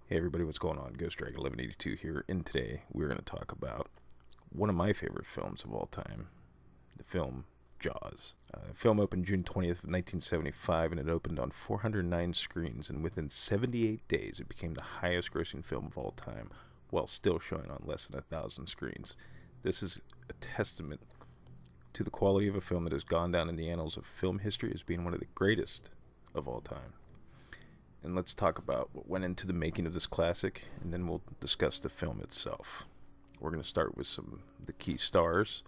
Hey everybody, what's going on? Ghost Dragon 1182 here, and today we're going to talk about one of my favorite films of all time, the film Jaws. The film opened June 20th of 1975, and it opened on 409 screens, and within 78 days it became the highest grossing film of all time, while still showing on less than 1,000 screens. This is a testament to the quality of a film that has gone down in the annals of film history as being one of the greatest of all time. And let's talk about what went into the making of this classic, and then we'll discuss the film itself. We're going to start with some of the key stars.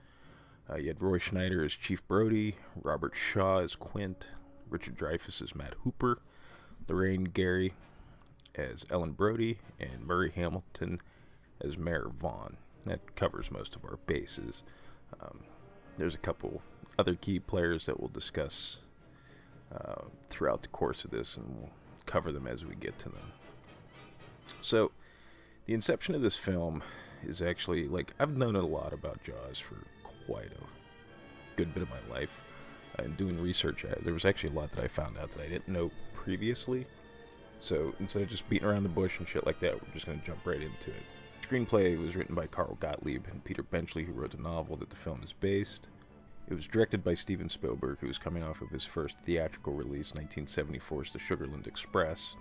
You had Roy Schneider as Chief Brody, Robert Shaw as Quint, Richard Dreyfuss as Matt Hooper, Lorraine Gary as Ellen Brody, and Murray Hamilton as Mayor Vaughn. That covers most of our bases. There's a couple other key players that we'll discuss throughout the course of this, and we'll cover them as we get to them. So, the inception of this film is actually, I've known a lot about Jaws for quite a good bit of my life. And doing research, there was actually a lot that I found out that I didn't know previously. So, instead of just beating around the bush and shit like that, we're just going to jump right into it. The screenplay was written by Carl Gottlieb and Peter Benchley, who wrote the novel that the film is based. It was directed by Steven Spielberg, who was coming off of his first theatrical release, 1974's The Sugarland Express,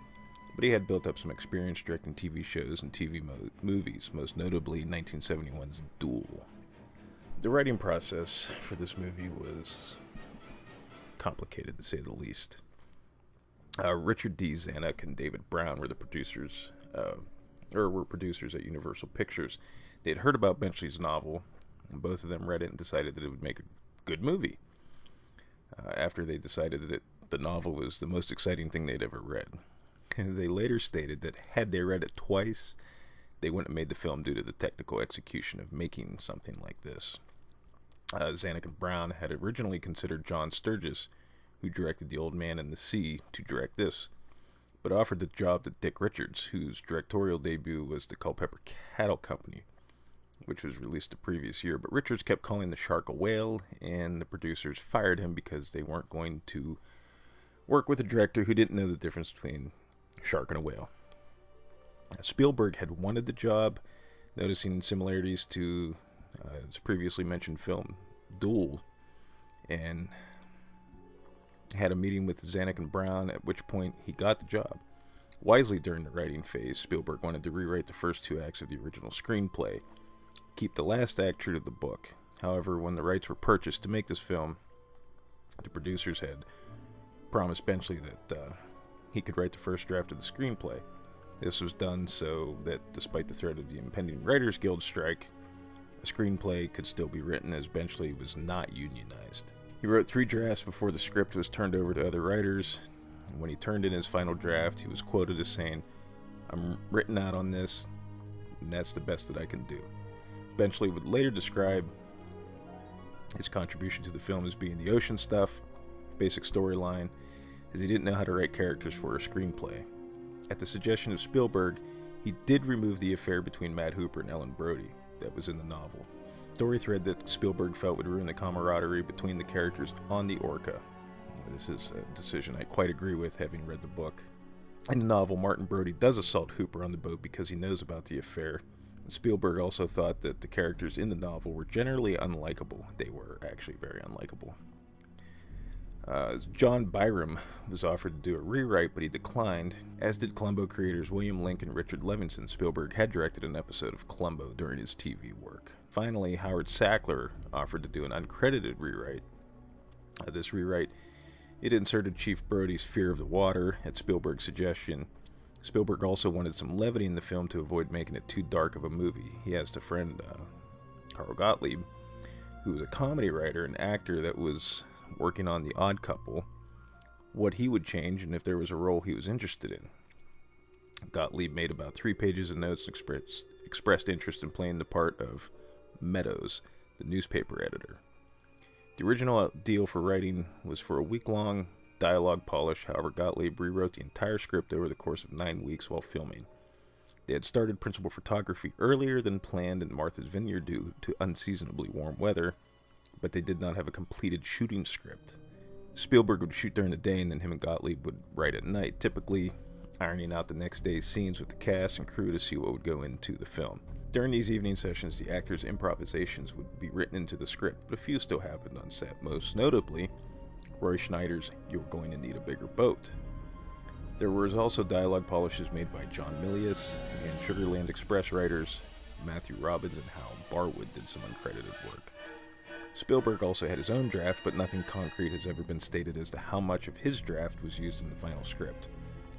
but he had built up some experience directing TV shows and TV movies, most notably 1971's Duel. The writing process for this movie was complicated, to say the least. Richard D. Zanuck and David Brown were the producers, were producers at Universal Pictures. They had heard about Benchley's novel, and both of them read it and decided that it would make a good movie. After they decided that the novel was the most exciting thing they'd ever read. And they later stated that had they read it twice, they wouldn't have made the film due to the technical execution of making something like this. Zanuck and Brown had originally considered John Sturges, who directed The Old Man and the Sea, to direct this, but offered the job to Dick Richards, whose directorial debut was the Culpeper Cattle Company, which was released the previous year. But Richards kept calling the shark a whale, and the producers fired him because they weren't going to work with a director who didn't know the difference between a shark and a whale. Spielberg had wanted the job, noticing similarities to his previously mentioned film Duel, and had a meeting with Zanuck and Brown, at which point he got the job. Wisely, during the writing phase, Spielberg wanted to rewrite the first two acts of the original screenplay, keep the last act true to the book. However, when the rights were purchased to make this film, the producers had promised Benchley that he could write the first draft of the screenplay. This was done so that, despite the threat of the impending Writers Guild strike, a screenplay could still be written, as Benchley was not unionized. He wrote 3 drafts before the script was turned over to other writers, and when he turned in his final draft, he was quoted as saying, "I'm written out on this, and that's the best that I can do." Benchley would later describe his contribution to the film as being the ocean stuff, basic storyline, as he didn't know how to write characters for a screenplay. At the suggestion of Spielberg, he did remove the affair between Matt Hooper and Ellen Brody that was in the novel, story thread that Spielberg felt would ruin the camaraderie between the characters on the Orca. This is a decision I quite agree with, having read the book. In the novel, Martin Brody does assault Hooper on the boat because he knows about the affair. Spielberg also thought that the characters in the novel were generally unlikable. They were actually very unlikable. John Byram was offered to do a rewrite, but he declined, as did Columbo creators William Link and Richard Levinson. Spielberg had directed an episode of Columbo during his TV work. Finally, Howard Sackler offered to do an uncredited rewrite. This rewrite, it inserted Chief Brody's fear of the water at Spielberg's suggestion. Spielberg also wanted some levity in the film to avoid making it too dark of a movie. He asked a friend, Carl Gottlieb, who was a comedy writer and actor that was working on The Odd Couple, what he would change and if there was a role he was interested in. Gottlieb made about 3 pages of notes and expressed interest in playing the part of Meadows, the newspaper editor. The original deal for writing was for a week-long dialogue polish. However, Gottlieb rewrote the entire script over the course of 9 weeks while filming. They had started principal photography earlier than planned in Martha's Vineyard due to unseasonably warm weather, but they did not have a completed shooting script. Spielberg would shoot during the day, and then him and Gottlieb would write at night. Typically, ironing out the next day's scenes with the cast and crew to see what would go into the film. During these evening sessions, the actors' improvisations would be written into the script, but a few still happened on set, most notably Roy Schneider's "You're Going to Need a Bigger Boat." There was also dialogue polishes made by John Milius and Sugarland Express writers Matthew Robbins and Hal Barwood did some uncredited work. Spielberg also had his own draft, but nothing concrete has ever been stated as to how much of his draft was used in the final script.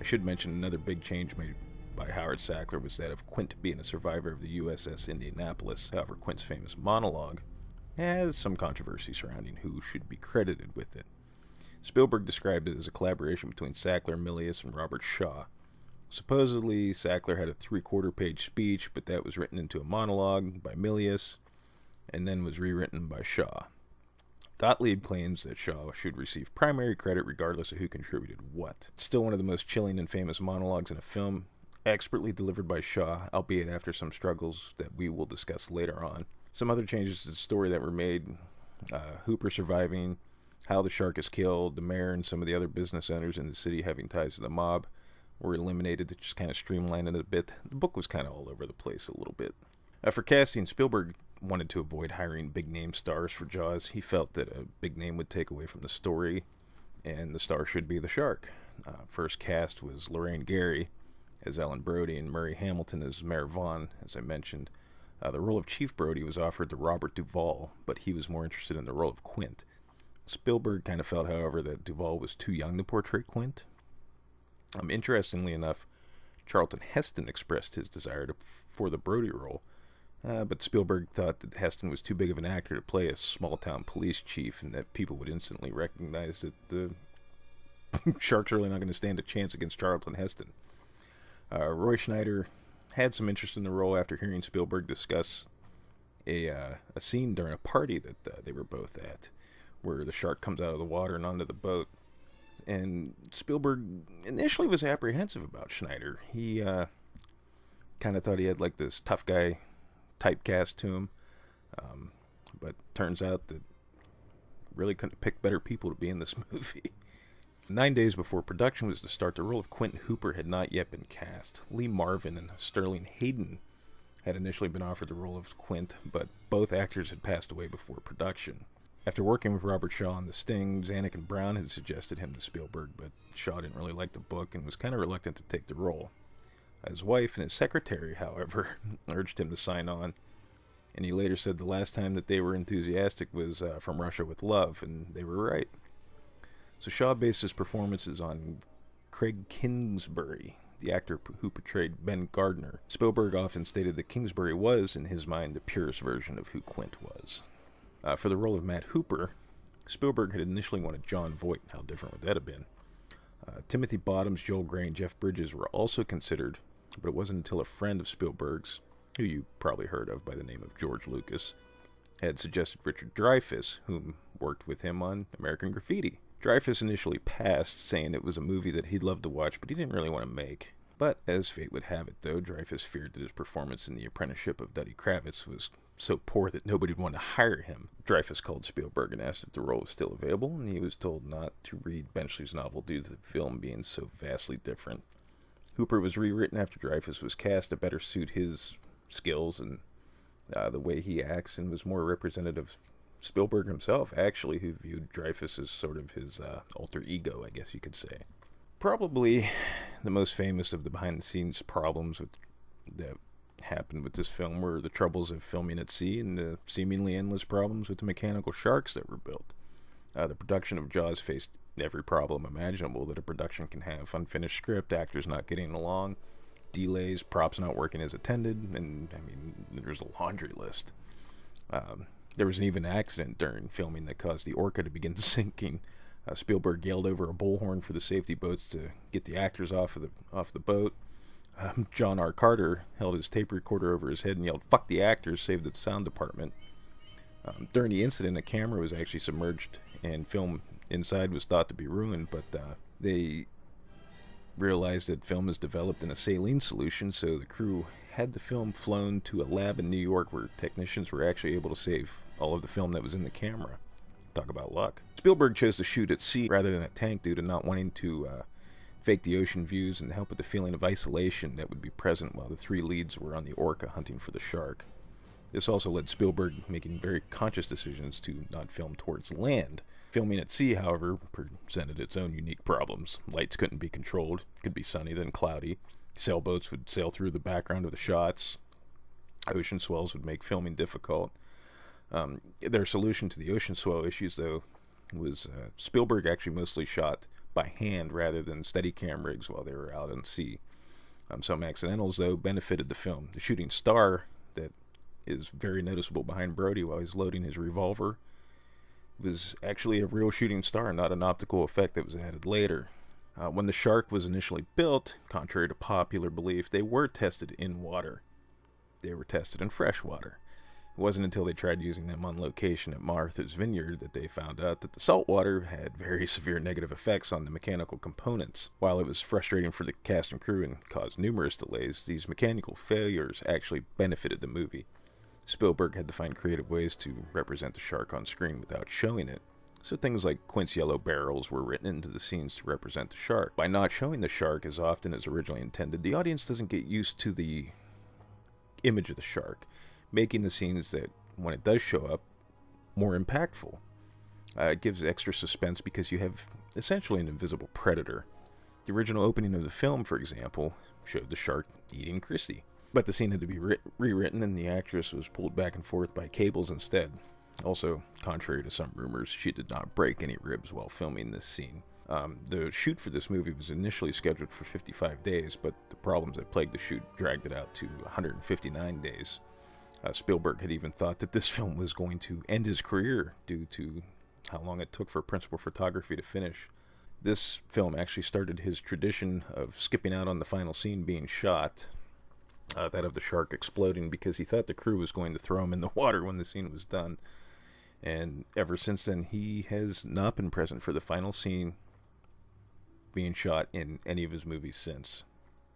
I should mention another big change made by Howard Sackler was that of Quint being a survivor of the USS Indianapolis. However, Quint's famous monologue has some controversy surrounding who should be credited with it. Spielberg described it as a collaboration between Sackler, Milius, and Robert Shaw. Supposedly, Sackler had a 3/4-page speech, but that was written into a monologue by Milius, and then was rewritten by Shaw. Gottlieb claims that Shaw should receive primary credit regardless of who contributed what. It's still one of the most chilling and famous monologues in a film, expertly delivered by Shaw, albeit after some struggles that we will discuss later on. Some other changes to the story that were made, Hooper surviving, how the shark is killed, the mayor and some of the other business owners in the city having ties to the mob were eliminated to just kind of streamline it a bit. The book was kind of all over the place a little bit. For casting, Spielberg wanted to avoid hiring big-name stars for Jaws. He felt that a big name would take away from the story, and the star should be the shark. First cast was Lorraine Gary as Ellen Brody and Murray Hamilton as Mayor Vaughn, as I mentioned. The role of Chief Brody was offered to Robert Duvall, but he was more interested in the role of Quint. Spielberg kind of felt, however, that Duvall was too young to portray Quint. Interestingly enough, Charlton Heston expressed his desire for the Brody role, but Spielberg thought that Heston was too big of an actor to play a small-town police chief, and that people would instantly recognize that the shark's really not going to stand a chance against Charlton Heston. Roy Schneider had some interest in the role after hearing Spielberg discuss a scene during a party that they were both at, where the shark comes out of the water and onto the boat. And Spielberg initially was apprehensive about Schneider. He kind of thought he had like this tough guy typecast to him, but turns out that really couldn't pick better people to be in this movie. 9 days before production was to start, the role of Quint Hooper had not yet been cast. Lee Marvin and Sterling Hayden had initially been offered the role of Quint, but both actors had passed away before production. After working with Robert Shaw on The Sting, Zanuck and Brown had suggested him to Spielberg, but Shaw didn't really like the book and was kind of reluctant to take the role. His wife and his secretary, however, urged him to sign on, and he later said the last time that they were enthusiastic was From Russia with Love, and they were right. So Shaw based his performances on Craig Kingsbury, the actor who portrayed Ben Gardner. Spielberg often stated that Kingsbury was, in his mind, the purest version of who Quint was. For the role of Matt Hooper, Spielberg had initially wanted John Voight. How different would that have been? Timothy Bottoms, Joel Grey, and Jeff Bridges were also considered, but it wasn't until a friend of Spielberg's, who you probably heard of by the name of George Lucas, had suggested Richard Dreyfuss, whom worked with him on American Graffiti. Dreyfuss initially passed, saying it was a movie that he'd love to watch, but he didn't really want to make. But as fate would have it, though, Dreyfuss feared that his performance in The Apprenticeship of Duddy Kravitz was so poor that nobody would want to hire him. Dreyfuss called Spielberg and asked if the role was still available, and he was told not to read Benchley's novel due to the film being so vastly different. Hooper was rewritten after Dreyfuss was cast to better suit his skills and the way he acts, and was more representative of Spielberg himself, actually, who viewed Dreyfuss as sort of his alter ego, I guess you could say. Probably the most famous of the behind-the-scenes problems that happened with this film were the troubles of filming at sea and the seemingly endless problems with the mechanical sharks that were built. The production of Jaws faced every problem imaginable that a production can have. Unfinished script, actors not getting along, delays, props not working as intended, and, I mean, there's a laundry list. There was an even accident during filming that caused the Orca to begin sinking. Spielberg yelled over a bullhorn for the safety boats to get the actors off the boat. John R. Carter held his tape recorder over his head and yelled, "Fuck the actors, save the sound department." During the incident, a camera was actually submerged, and film inside was thought to be ruined, but they realized that film is developed in a saline solution, so the crew had the film flown to a lab in New York where technicians were actually able to save all of the film that was in the camera. Talk about luck. Spielberg chose to shoot at sea rather than a tank due to not wanting to fake the ocean views and help with the feeling of isolation that would be present while the three leads were on the orca hunting for the shark. This also led Spielberg making very conscious decisions to not film towards land. Filming at sea, however, presented its own unique problems. Lights couldn't be controlled. It could be sunny, then cloudy. Sailboats would sail through the background of the shots. Ocean swells would make filming difficult. Their solution to the ocean swell issues, though, was Spielberg actually mostly shot by hand rather than Steadicam rigs while they were out on sea. Some accidentals, though, benefited the film. The shooting star that is very noticeable behind Brody while he's loading his revolver was actually a real shooting star, not an optical effect that was added later. When the shark was initially built, contrary to popular belief, they were tested in water. They were tested in fresh water. It wasn't until they tried using them on location at Martha's Vineyard that they found out that the salt water had very severe negative effects on the mechanical components. While it was frustrating for the cast and crew and caused numerous delays, these mechanical failures actually benefited the movie. Spielberg had to find creative ways to represent the shark on screen without showing it. So things like quince yellow barrels were written into the scenes to represent the shark. By not showing the shark as often as originally intended, the audience doesn't get used to the image of the shark, making the scenes that, when it does show up, more impactful. It gives extra suspense because you have essentially an invisible predator. The original opening of the film, for example, showed the shark eating Christy. But the scene had to be rewritten, and the actress was pulled back and forth by cables instead. Also, contrary to some rumors, she did not break any ribs while filming this scene. The shoot for this movie was initially scheduled for 55 days, but the problems that plagued the shoot dragged it out to 159 days. Spielberg had even thought that this film was going to end his career due to how long it took for principal photography to finish. This film actually started his tradition of skipping out on the final scene being shot, that of the shark exploding, because he thought the crew was going to throw him in the water when the scene was done. And ever since then, he has not been present for the final scene being shot in any of his movies since.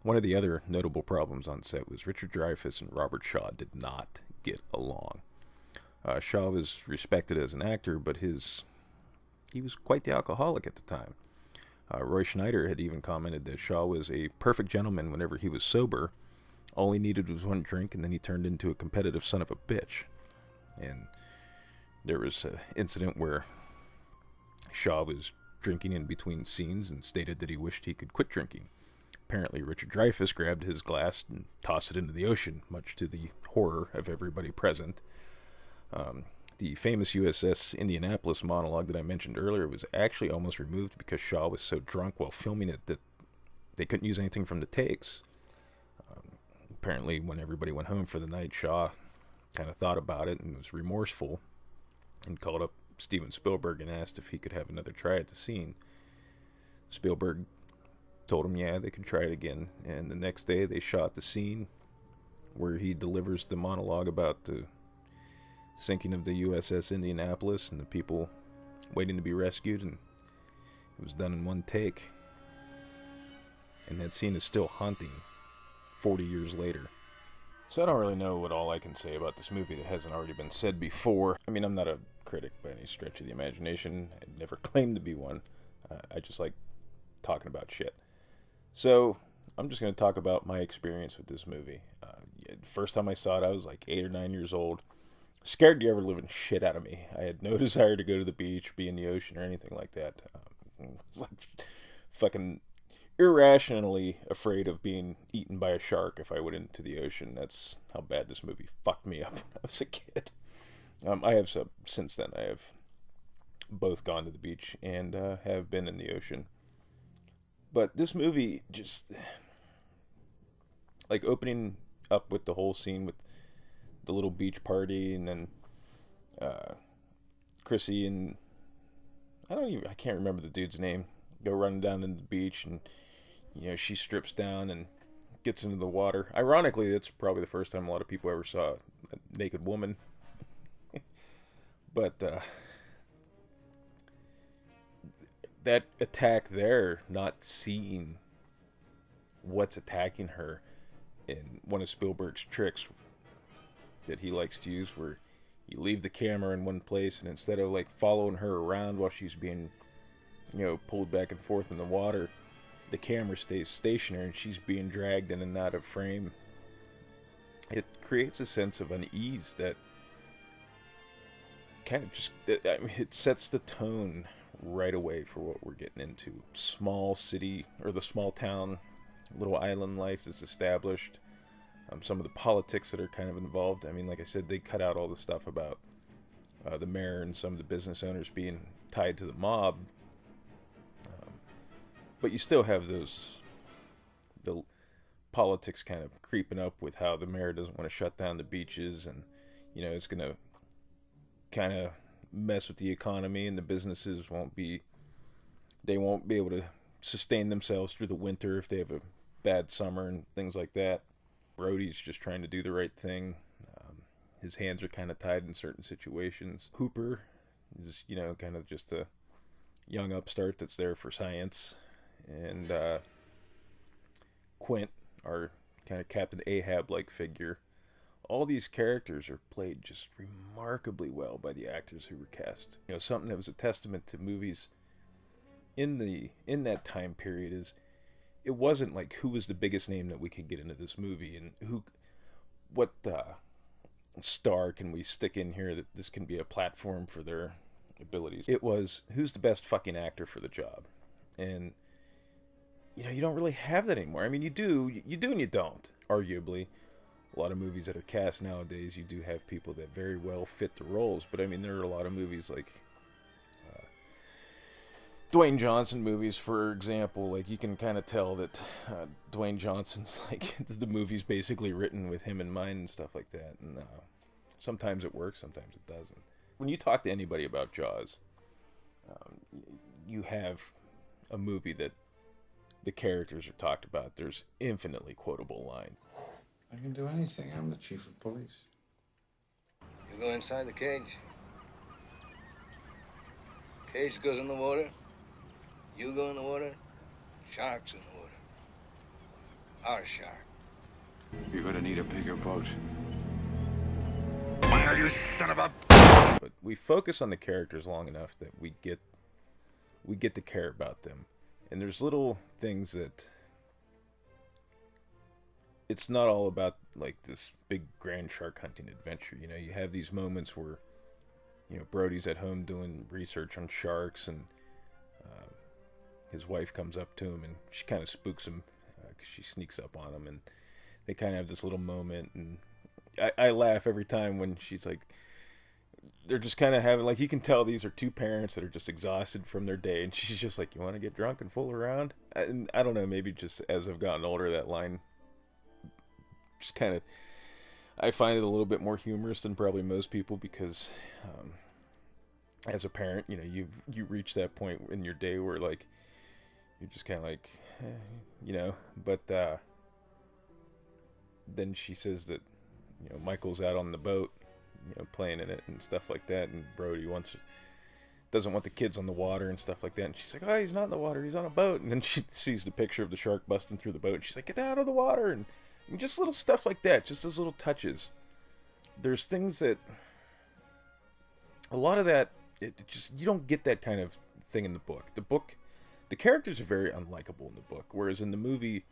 One of the other notable problems on set was Richard Dreyfuss and Robert Shaw did not get along. Shaw was respected as an actor, but he was quite the alcoholic at the time. Roy Schneider had even commented that Shaw was a perfect gentleman whenever he was sober. All he needed was one drink, and then he turned into a competitive son of a bitch. And there was an incident where Shaw was drinking in between scenes and stated that he wished he could quit drinking. Apparently, Richard Dreyfuss grabbed his glass and tossed it into the ocean, much to the horror of everybody present. The famous USS Indianapolis monologue that I mentioned earlier was actually almost removed because Shaw was so drunk while filming it that they couldn't use anything from the takes. Apparently, when everybody went home for the night, Shaw kind of thought about it and was remorseful and called up Steven Spielberg and asked if he could have another try at the scene. Spielberg told him, yeah, they could try it again. And the next day, they shot the scene where he delivers the monologue about the sinking of the USS Indianapolis and the people waiting to be rescued, and it was done in one take. And that scene is still haunting 40 years later. So I don't really know what all I can say about this movie that hasn't already been said before. I mean, I'm not a critic by any stretch of the imagination. I never claimed to be one. I just like talking about shit. So I'm just going to talk about my experience with this movie. First time I saw it, I was like 8 or 9 years old. Scared the ever-living shit out of me. I had no desire to go to the beach, be in the ocean, or anything like that. Like fucking irrationally afraid of being eaten by a shark if I went into the ocean. That's how bad this movie fucked me up when I was a kid. Since then, I have both gone to the beach and have been in the ocean. But this movie just, like, opening up with the whole scene with the little beach party, and then Chrissy and I can't remember the dude's name, go running down into the beach, and she strips down and gets into the water. Ironically, that's probably the first time a lot of people ever saw a naked woman. But that attack there, not seeing what's attacking her, in one of Spielberg's tricks that he likes to use, where you leave the camera in one place, and instead of like following her around while she's being pulled back and forth in the water, the camera stays stationary and she's being dragged in and out of frame, it creates a sense of unease that kind of just, I mean, it sets the tone right away for what we're getting into. Small city, or the small town, little island life is established. Some of the politics that are kind of involved. I mean, like I said, they cut out all the stuff about the mayor and some of the business owners being tied to the mob. But you still have the politics kind of creeping up with how the mayor doesn't want to shut down the beaches, and it's going to kind of mess with the economy, and the businesses won't be able to sustain themselves through the winter if they have a bad summer and things like that. Brody's just trying to do the right thing. His hands are kind of tied in certain situations. Hooper is, kind of just a young upstart that's there for science. And Quint, our kind of Captain Ahab-like figure. All these characters are played just remarkably well by the actors who were cast. Something that was a testament to movies in that time period is it wasn't like who was the biggest name that we could get into this movie and what star can we stick in here that this can be a platform for their abilities. It was who's the best fucking actor for the job. And you don't really have that anymore. I mean, you do and you don't. Arguably, a lot of movies that are cast nowadays, you do have people that very well fit the roles. But I mean, there are a lot of movies like Dwayne Johnson movies, for example. Like, you can kind of tell that Dwayne Johnson's like the movie's basically written with him in mind and stuff like that. And sometimes it works, sometimes it doesn't. When you talk to anybody about Jaws, you have a movie that the characters are talked about. There's infinitely quotable line. I can do anything. I'm the chief of police. You go inside the cage. Cage goes in the water. You go in the water. Shark's in the water. Our shark. You're gonna need a bigger boat. Well, you son of a... But we focus on the characters long enough that we get to care about them. And there's little things that it's not all about like this big grand shark hunting adventure. You have these moments where Brody's at home doing research on sharks, and his wife comes up to him and she kind of spooks him because she sneaks up on him, and they kind of have this little moment. And I laugh every time when she's like, they're just kind of having, like, you can tell these are two parents that are just exhausted from their day, and she's just like, you want to get drunk and fool around? And I don't know, maybe just as I've gotten older, that line just kind of, I find it a little bit more humorous than probably most people, because as a parent, you reach that point in your day where, like, you're just kind of like, but then she says that, Michael's out on the boat, playing in it and stuff like that, and Brody doesn't want the kids on the water and stuff like that, and she's like, oh, he's not in the water, he's on a boat. And then she sees the picture of the shark busting through the boat, and she's like, get out of the water. And just little stuff like that, just those little touches. There's things that, a lot of that, you don't get that kind of thing in the book. The characters are very unlikable in the book, whereas in the movie,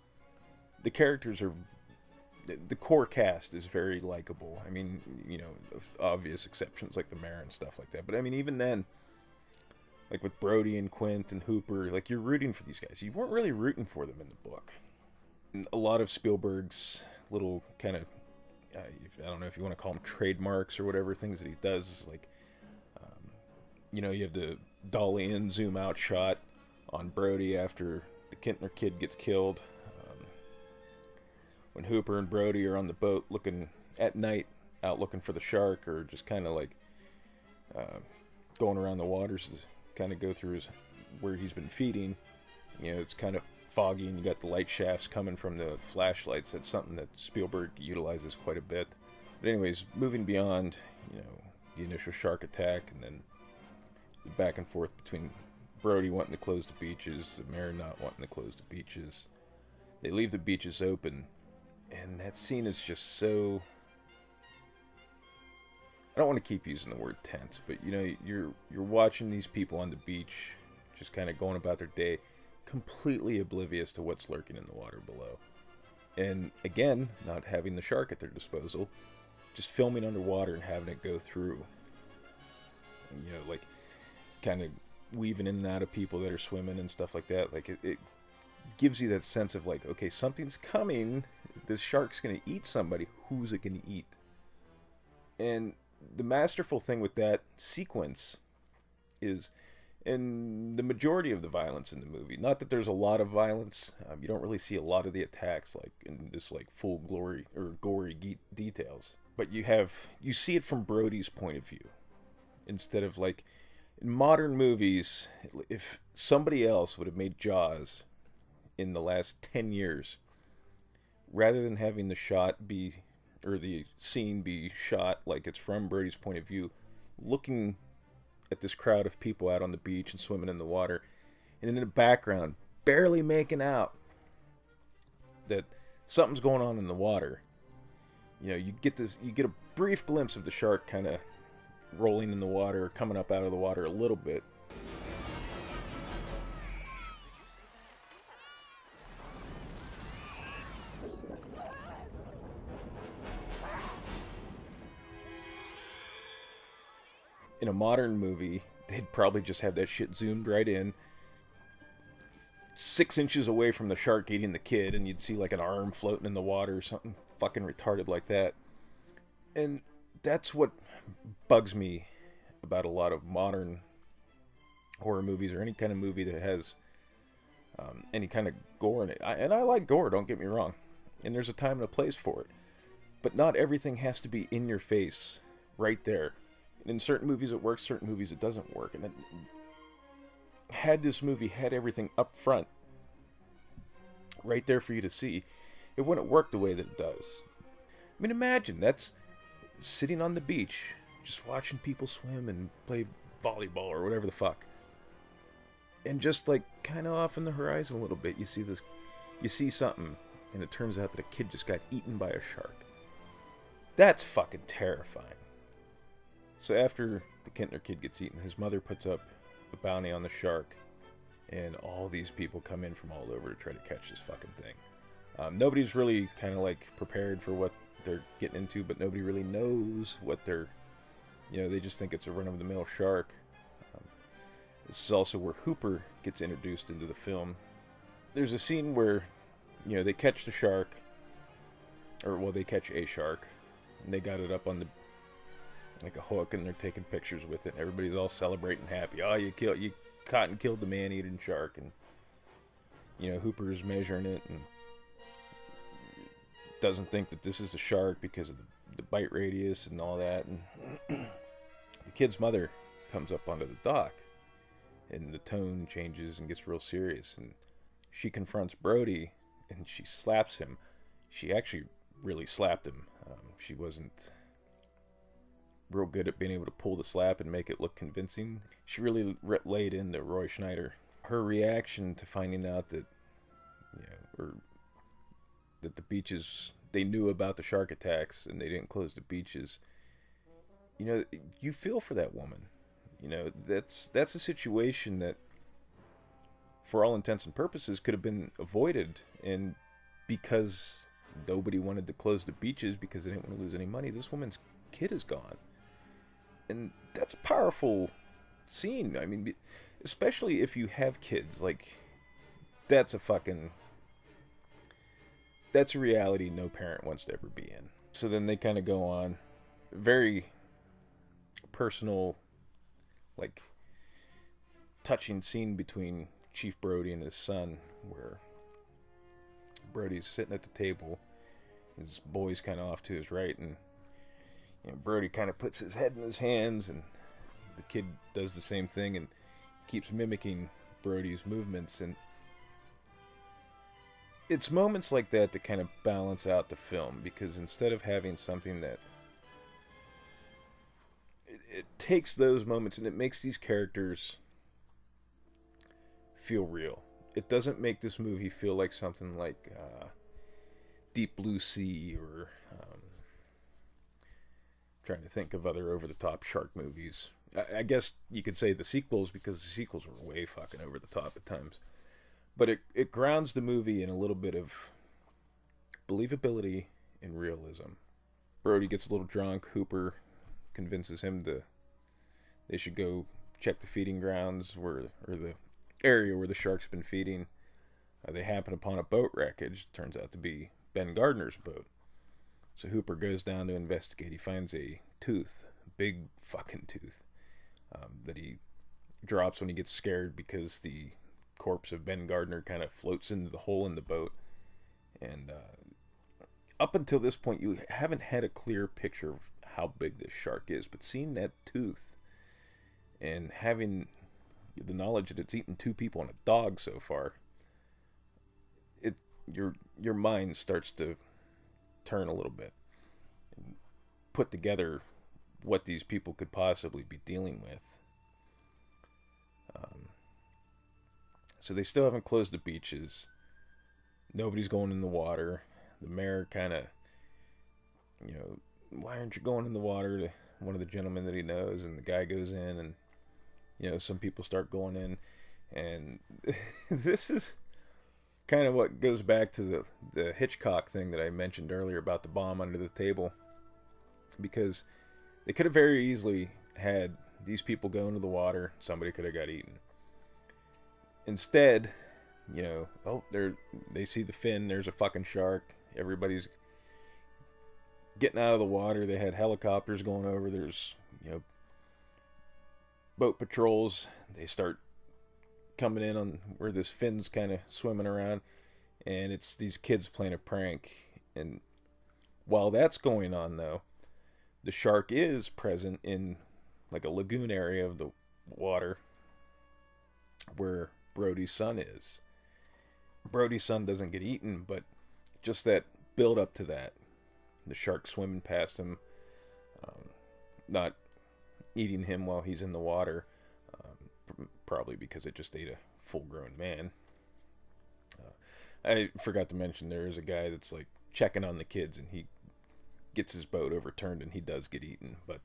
the characters are, the core cast is very likable. I mean, obvious exceptions like the mayor and stuff like that. But I mean, even then, like with Brody and Quint and Hooper, like, you're rooting for these guys. You weren't really rooting for them in the book. And a lot of Spielberg's little kind of, I don't know if you want to call them trademarks or whatever, things that he does is like, you have the dolly in, zoom out shot on Brody after the Kintner kid gets killed. When Hooper and Brody are on the boat looking at night, out looking for the shark, or just kind of like going around the waters to kind of go through where he's been feeding. It's kind of foggy, and you got the light shafts coming from the flashlights. That's something that Spielberg utilizes quite a bit. But anyways, moving beyond, the initial shark attack, and then the back and forth between Brody wanting to close the beaches, the mayor not wanting to close the beaches. They leave the beaches open. And that scene is just so, I don't want to keep using the word tense, but you're watching these people on the beach just kind of going about their day. completely oblivious to what's lurking in the water below. And again, not having the shark at their disposal, just filming underwater and having it go through. And, you know, like, kind of weaving in and out of people that are swimming and stuff like that. Like, it gives you that sense of, like, okay, something's coming. This shark's going to eat somebody. Who's it going to eat? And the masterful thing with that sequence is, in the majority of the violence in the movie, not that there's a lot of violence, you don't really see a lot of the attacks like in this like full glory or gory details, but you see it from Brody's point of view instead of like in modern movies. If somebody else would have made Jaws in the last 10 years, rather than having the scene be shot like it's from Brody's point of view, looking at this crowd of people out on the beach and swimming in the water, and in the background, barely making out that something's going on in the water. You know, you get a brief glimpse of the shark kind of rolling in the water, coming up out of the water a little bit. In a modern movie, they'd probably just have that shit zoomed right in, 6 inches away from the shark eating the kid, and you'd see like an arm floating in the water or something fucking retarded like that. And that's what bugs me about a lot of modern horror movies, or any kind of movie that has any kind of gore in it. And I like gore, don't get me wrong, and there's a time and a place for it, but not everything has to be in your face right there. In certain movies it works, certain movies it doesn't work. And then, had this movie had everything up front, right there for you to see, it wouldn't work the way that it does. I mean, imagine that's sitting on the beach, just watching people swim and play volleyball or whatever the fuck, and just like kind of off in the horizon a little bit, you see something, and it turns out that a kid just got eaten by a shark. That's fucking terrifying. So after the Kintner kid gets eaten, his mother puts up a bounty on the shark, and all these people come in from all over to try to catch this fucking thing. Nobody's really kind of like prepared for what they're getting into, but nobody really knows what they're, they just think it's a run-of-the-mill shark. This is also where Hooper gets introduced into the film. There's a scene where, they catch the shark, they catch a shark, and they got it up on like a hook, and they're taking pictures with it, and everybody's all celebrating, happy. Oh, you caught and killed the man-eating shark. And Hooper's measuring it and doesn't think that this is a shark because of the bite radius and all that. And the kid's mother comes up onto the dock, and the tone changes and gets real serious, and she confronts Brody and she slaps him. She actually really slapped him. She wasn't real good at being able to pull the slap and make it look convincing. She really laid into Roy Schneider. Her reaction to finding out that, that the beaches, they knew about the shark attacks and they didn't close the beaches. You feel for that woman. That's a situation that, for all intents and purposes, could have been avoided. And because nobody wanted to close the beaches because they didn't want to lose any money, this woman's kid is gone. And that's a powerful scene. I mean, especially if you have kids. Like, that's a reality no parent wants to ever be in. So then they kind of go on. Very personal, like, touching scene between Chief Brody and his son, where Brody's sitting at the table. His boy's kind of off to his right, and Brody kind of puts his head in his hands, and the kid does the same thing and keeps mimicking Brody's movements. And it's moments like that that kind of balance out the film, because instead of having something that it takes those moments and it makes these characters feel real. It doesn't make this movie feel like something like Deep Blue Sea, or trying to think of other over-the-top shark movies. I guess you could say the sequels, because the sequels were way fucking over the top at times. But it grounds the movie in a little bit of believability and realism. Brody gets a little drunk. Hooper convinces him they should go check the feeding grounds or the area where the shark's been feeding. They happen upon a boat wreckage. It turns out to be Ben Gardner's boat. So Hooper goes down to investigate. He finds a tooth, a big fucking tooth, that he drops when he gets scared because the corpse of Ben Gardner kind of floats into the hole in the boat. And up until this point, you haven't had a clear picture of how big this shark is, but seeing that tooth and having the knowledge that it's eaten 2 people and a dog so far, your mind starts to turn a little bit and put together what these people could possibly be dealing with. So they still haven't closed the beaches. Nobody's going in the water. The mayor kind of, why aren't you going in the water, to one of the gentlemen that he knows, and the guy goes in, and some people start going in, and this is kind of what goes back to the Hitchcock thing that I mentioned earlier about the bomb under the table, because they could have very easily had these people go into the water. Somebody could have got eaten. Instead, they see the fin, there's a fucking shark, everybody's getting out of the water. They had helicopters going over, there's boat patrols. They start coming in on where this fin's kind of swimming around, and it's these kids playing a prank. And while that's going on, though, the shark is present in like a lagoon area of the water where Brody's son is. Brody's son doesn't get eaten, but just that build up to that, the shark swimming past him, not eating him while he's in the water, probably because it just ate a full-grown man. I forgot to mention there is a guy that's like checking on the kids, and he gets his boat overturned and he does get eaten, but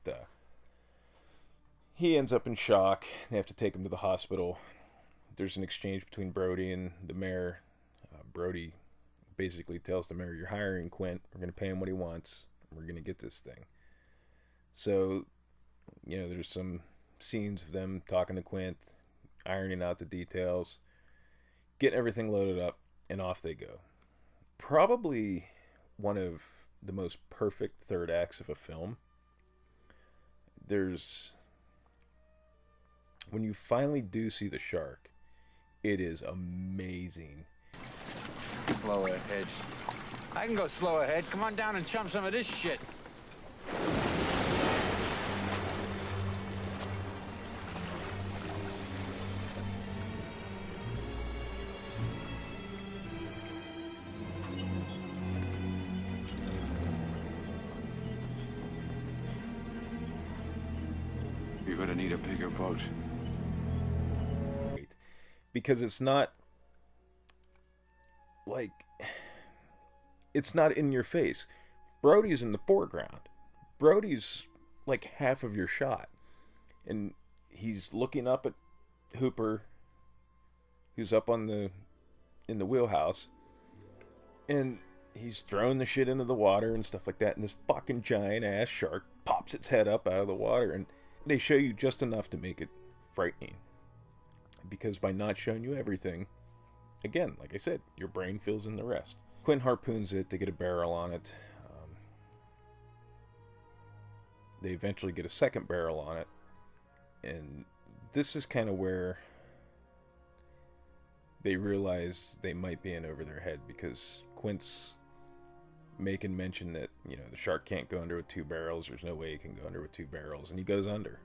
he ends up in shock. They have to take him to the hospital. There's an exchange between Brody and the mayor. Brody basically tells the mayor, "You're hiring Quint. We're going to pay him what he wants. We're going to get this thing." So, there's some scenes of them talking to Quint, ironing out the details, getting everything loaded up, and off they go. Probably one of the most perfect third acts of a film. When you finally do see the shark, it is amazing. Slow ahead. I can go slow ahead. Come on down and chum some of this shit. You're gonna need a bigger boat. Because it's not like, it's not in your face. Brody's in the foreground. Brody's like half of your shot, and he's looking up at Hooper, who's up in the wheelhouse, and he's throwing the shit into the water and stuff like that, and this fucking giant ass shark pops its head up out of the water, and they show you just enough to make it frightening. Because by not showing you everything, again, like I said, your brain fills in the rest. Quint harpoons it. They get a barrel on it. They eventually get a second barrel on it. And this is kind of where they realize they might be in over their head, because Quint's making mention that, the shark can't go under with 2 barrels. There's no way he can go under with 2 barrels. And he goes under.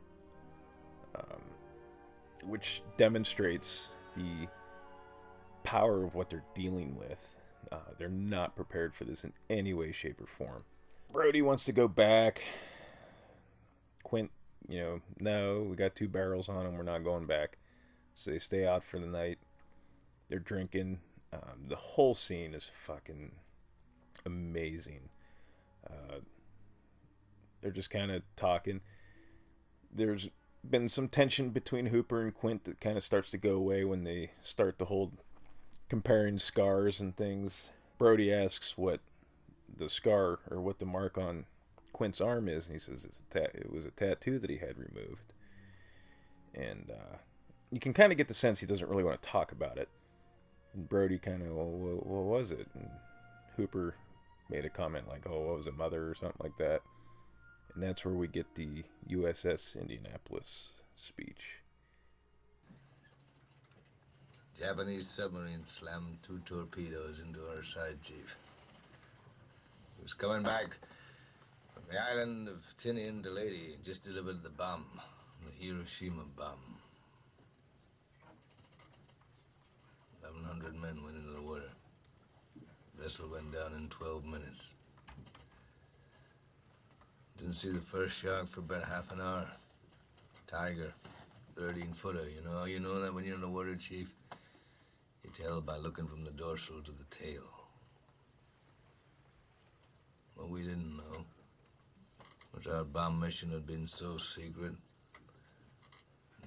Which demonstrates the power of what they're dealing with. They're not prepared for this in any way, shape, or form. Brody wants to go back. Quint, no, we got 2 barrels on him. We're not going back. So they stay out for the night. They're drinking. The whole scene is fucking amazing. They're just kind of talking. There's been some tension between Hooper and Quint that kind of starts to go away when they start the whole comparing scars and things. Brody asks what the scar or what the mark on Quint's arm is, and he says it was a tattoo that he had removed. And you can kind of get the sense he doesn't really want to talk about it. And Brody kind of, well, what was it? And Hooper made a comment like, oh, what was it, mother or something like that. And that's where we get the USS Indianapolis speech. Japanese submarine slammed 2 torpedoes into our side, Chief. He was coming back from the island of Tinian to Lady, just delivered the bomb, the Hiroshima bomb. 1,100 men went into the water. The vessel went down in 12 minutes. Didn't see the first shark for about half an hour. Tiger, 13-footer. You know that when you're in the water, Chief? You tell by looking from the dorsal to the tail. What we didn't know was our bomb mission had been so secret,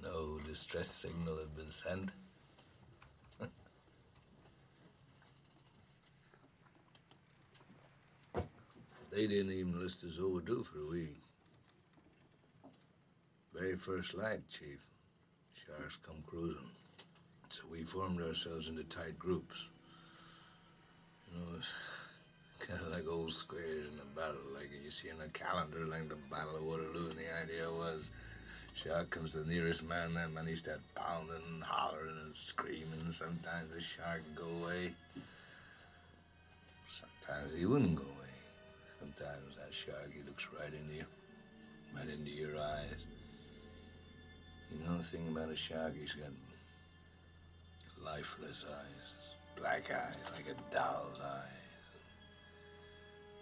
no distress signal had been sent. They didn't even list us overdue for a week. Very first light, Chief. Sharks come cruising. So we formed ourselves into tight groups. It's kind of like old squares in a battle, like you see in a calendar, like the Battle of Waterloo. And the idea was, shark comes to the nearest man, that man he starts pounding and hollering and screaming. Sometimes the shark would go away. Sometimes he wouldn't go away. Sometimes that shark, he looks right into you, right into your eyes. You know the thing about a shark, he's got lifeless eyes, black eyes, like a doll's eyes.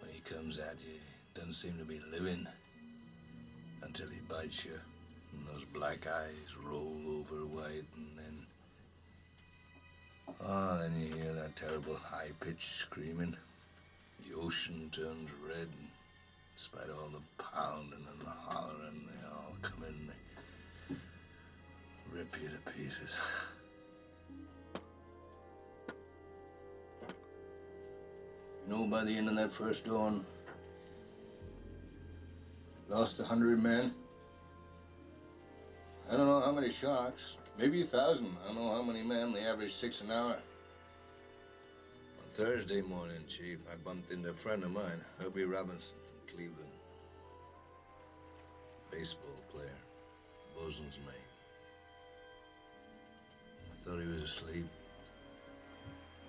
When he comes at you, he doesn't seem to be living until he bites you, and those black eyes roll over white, and then you hear that terrible high-pitched screaming. The ocean turns red, and despite all the pounding and the hollering, they all come in, they rip you to pieces. By the end of that first dawn, lost 100 men. I don't know how many sharks, maybe 1,000. I don't know how many men, they average 6 an hour. Thursday morning, Chief, I bumped into a friend of mine, Herbie Robinson from Cleveland. Baseball player, bosun's mate. I thought he was asleep.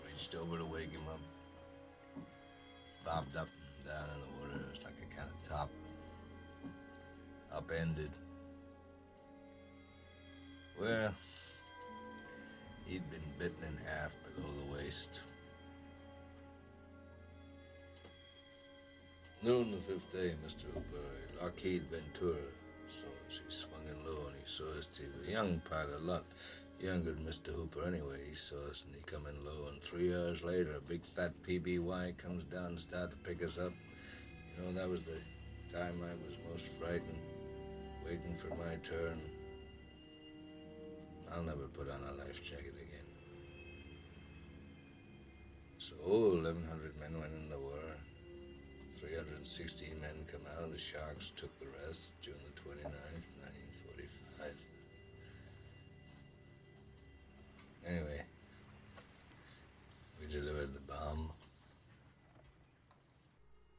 Reached over to wake him up. Bobbed up and down in the water. It was like a kind of top. Upended. Well, he'd been bitten in half below the waist. Noon the 5th day, Mr. Hooper, Lockheed Ventura. So he swung in low and he saw us too. A young pilot, a lot younger than Mr. Hooper anyway. He saw us and he come in low, and 3 hours later, a big fat PBY comes down and started to pick us up. That was the time I was most frightened, waiting for my turn. I'll never put on a life jacket again. So 1,100 men went in the war. 316 men come out. The Sharks took the rest June the 29th, 1945. Anyway, we delivered the bomb.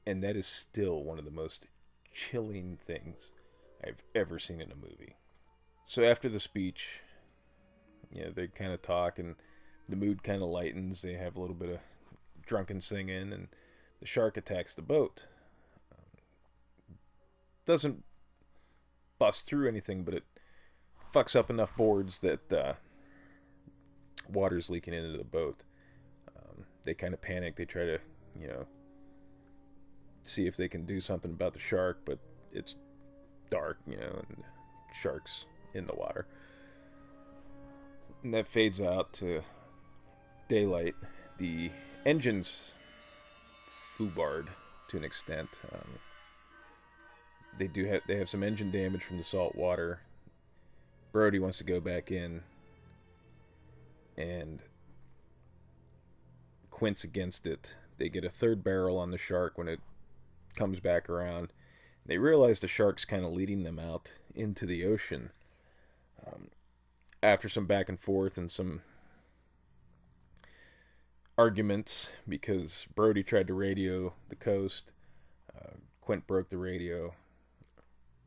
And that is still one of the most chilling things I've ever seen in a movie. So after the speech, they kind of talk and the mood kind of lightens. They have a little bit of drunken singing, and the shark attacks the boat. Doesn't bust through anything, but it fucks up enough boards that water's leaking into the boat. They kind of panic. They try to, see if they can do something about the shark, but it's dark, and shark's in the water. And that fades out to daylight. The engines foobarred to an extent. They have some engine damage from the salt water. Brody wants to go back in, and Quint's against it. They get a third barrel on the shark when it comes back around. They realize the shark's kind of leading them out into the ocean. After some back and forth and some arguments, because Brody tried to radio the coast, Quint broke the radio.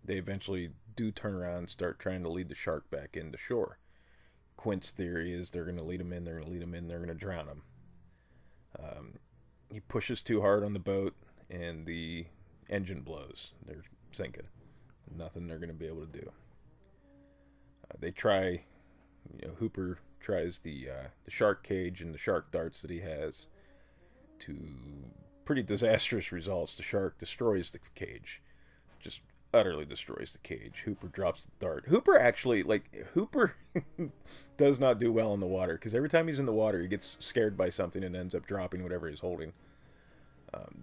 They eventually do turn around and start trying to lead the shark back into shore. Quint's theory is they're going to lead him in, they're going to drown him. He pushes too hard on the boat, and the engine blows. They're sinking. Nothing they're going to be able to do. They try, Hooper tries the shark cage and the shark darts that he has, to pretty disastrous results. The shark destroys the cage. Just utterly destroys the cage. Hooper drops the dart. Hooper does not do well in the water, because every time he's in the water, he gets scared by something and ends up dropping whatever he's holding.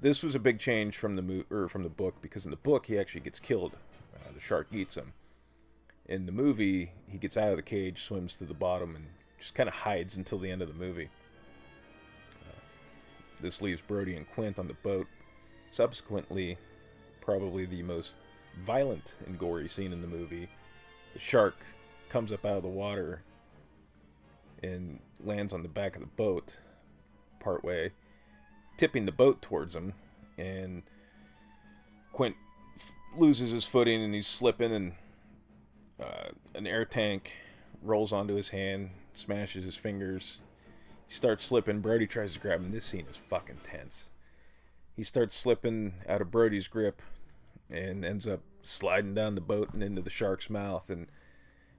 This was a big change from the book, because in the book he actually gets killed. The shark eats him. In the movie, he gets out of the cage, swims to the bottom, and just kind of hides until the end of the movie. This leaves Brody and Quint on the boat. Subsequently, probably the most violent and gory scene in the movie, the shark comes up out of the water and lands on the back of the boat partway, tipping the boat towards him, and Quint loses his footing and he's slipping, and an air tank rolls onto his hand, smashes his fingers. He starts slipping. Brody tries to grab him. This scene is fucking tense. He starts slipping out of Brody's grip and ends up sliding down the boat and into the shark's mouth. And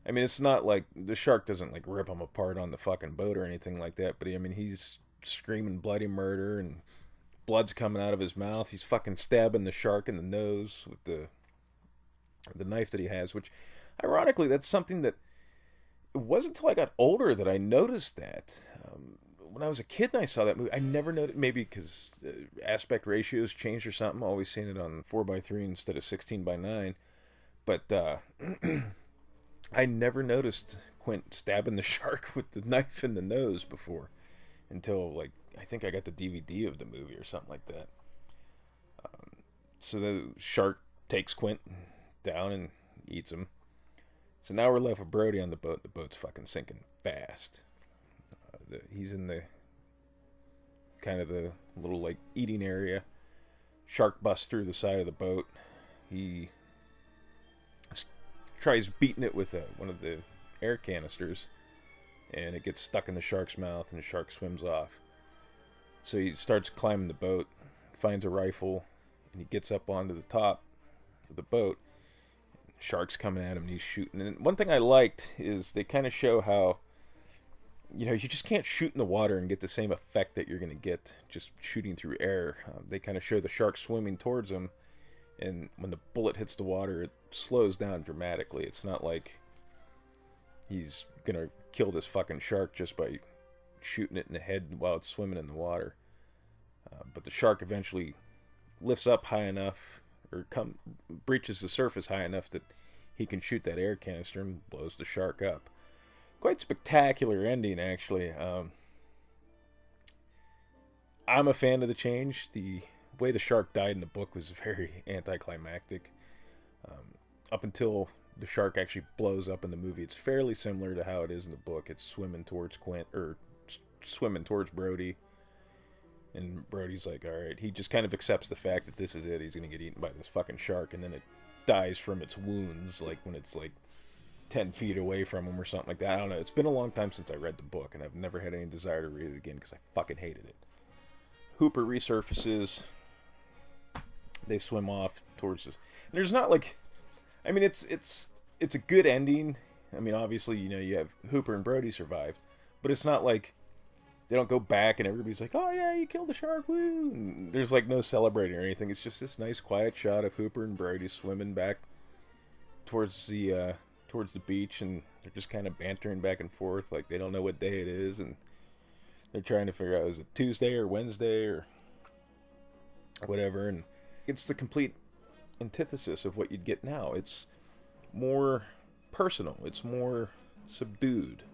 I mean, it's not like the shark doesn't like rip him apart on the fucking boat or anything like that, but he's screaming bloody murder and blood's coming out of his mouth. He's fucking stabbing the shark in the nose with the knife that he has, which ironically, that's something that it wasn't until I got older that I noticed that. When I was a kid and I saw that movie, I never noticed, maybe because aspect ratios changed or something, always seeing it on 4:3 instead of 16:9, but I never noticed Quint stabbing the shark with the knife in the nose before, until, like, I think I got the DVD of the movie or something like that. So the shark takes Quint down and eats him. So now we're left with Brody on the boat. The boat's fucking sinking fast. He's in the kind of the little like eating area. Shark busts through the side of the boat. He tries beating it with one of the air canisters, and it gets stuck in the shark's mouth, and the shark swims off. So he starts climbing the boat, finds a rifle, and he gets up onto the top of the boat. Shark's coming at him and he's shooting. And one thing I liked is they kind of show how, you just can't shoot in the water and get the same effect that you're going to get just shooting through air. They kind of show the shark swimming towards him, and when the bullet hits the water, it slows down dramatically. It's not like he's going to kill this fucking shark just by shooting it in the head while it's swimming in the water. But the shark eventually lifts up high enough, or breaches the surface high enough that he can shoot that air canister and blows the shark up. Quite spectacular ending, actually. I'm a fan of the change. The way the shark died in the book was very anticlimactic. Up until the shark actually blows up in the movie, it's fairly similar to how it is in the book. It's swimming towards swimming towards Brody. And Brody's like, alright, he just kind of accepts the fact that this is it. He's going to get eaten by this fucking shark, and then it dies from its wounds, like when it's like 10 feet away from him or something like that. I don't know. It's been a long time since I read the book, and I've never had any desire to read it again because I fucking hated it. Hooper resurfaces. They swim off towards this. And there's not like, I mean, it's a good ending. I mean, obviously, you have Hooper and Brody survived, but it's not like they don't go back and everybody's like, oh yeah, you killed the shark, woo! And there's like no celebrating or anything. It's just this nice quiet shot of Hooper and Brody swimming back towards the beach, and they're just kind of bantering back and forth like they don't know what day it is, and they're trying to figure out, is it Tuesday or Wednesday or whatever. And it's the complete antithesis of what you'd get now. It's more personal. It's more subdued.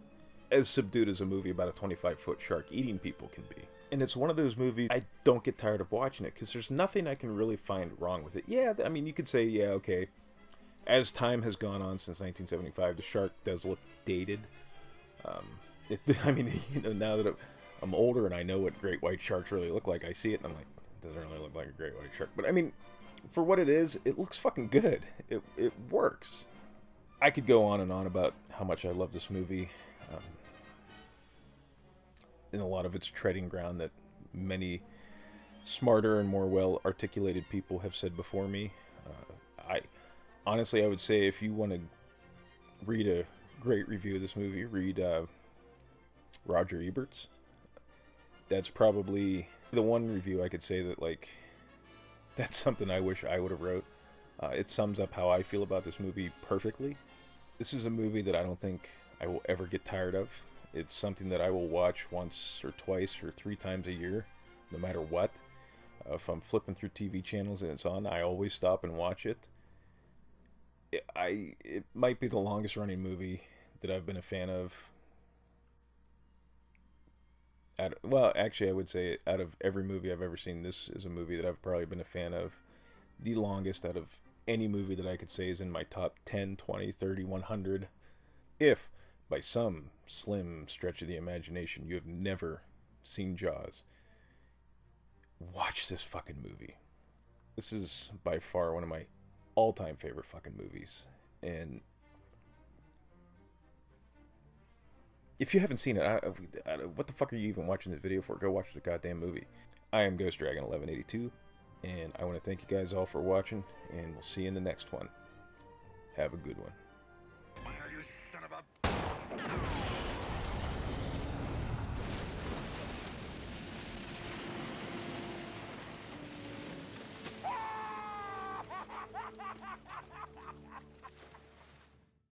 As subdued as a movie about a 25-foot shark eating people can be. And it's one of those movies I don't get tired of watching it, because there's nothing I can really find wrong with it. Yeah, I mean, you could say, yeah, okay, as time has gone on since 1975, the shark does look dated. I mean, you know, now that I'm older and I know what great white sharks really look like, I see it and I'm like, it doesn't really look like a great white shark. But I mean, for what it is, it looks fucking good. It works. I could go on and on about how much I love this movie. In a lot of its treading ground that many smarter and more well-articulated people have said before me. Honestly, I would say if you want to read a great review of this movie, read Roger Ebert's. That's probably the one review I could say that, like, that's something I wish I would have wrote. It sums up how I feel about this movie perfectly. This is a movie that I don't think I will ever get tired of. It's something that I will watch once or twice or 3 times a year, no matter what. If I'm flipping through TV channels and it's on, I always stop and watch it. It might be the longest running movie that I've been a fan of. Well, actually, I would say out of every movie I've ever seen, this is a movie that I've probably been a fan of the longest out of any movie that I could say is in my top 10, 20, 30, 100. If by some slim stretch of the imagination you have never seen Jaws, watch this fucking movie. This is by far one of my all-time favorite fucking movies. And if you haven't seen it, what the fuck are you even watching this video for? Go watch the goddamn movie. I am Ghost Dragon 1182, and I want to thank you guys all for watching, and we'll see you in the next one. Have a good one.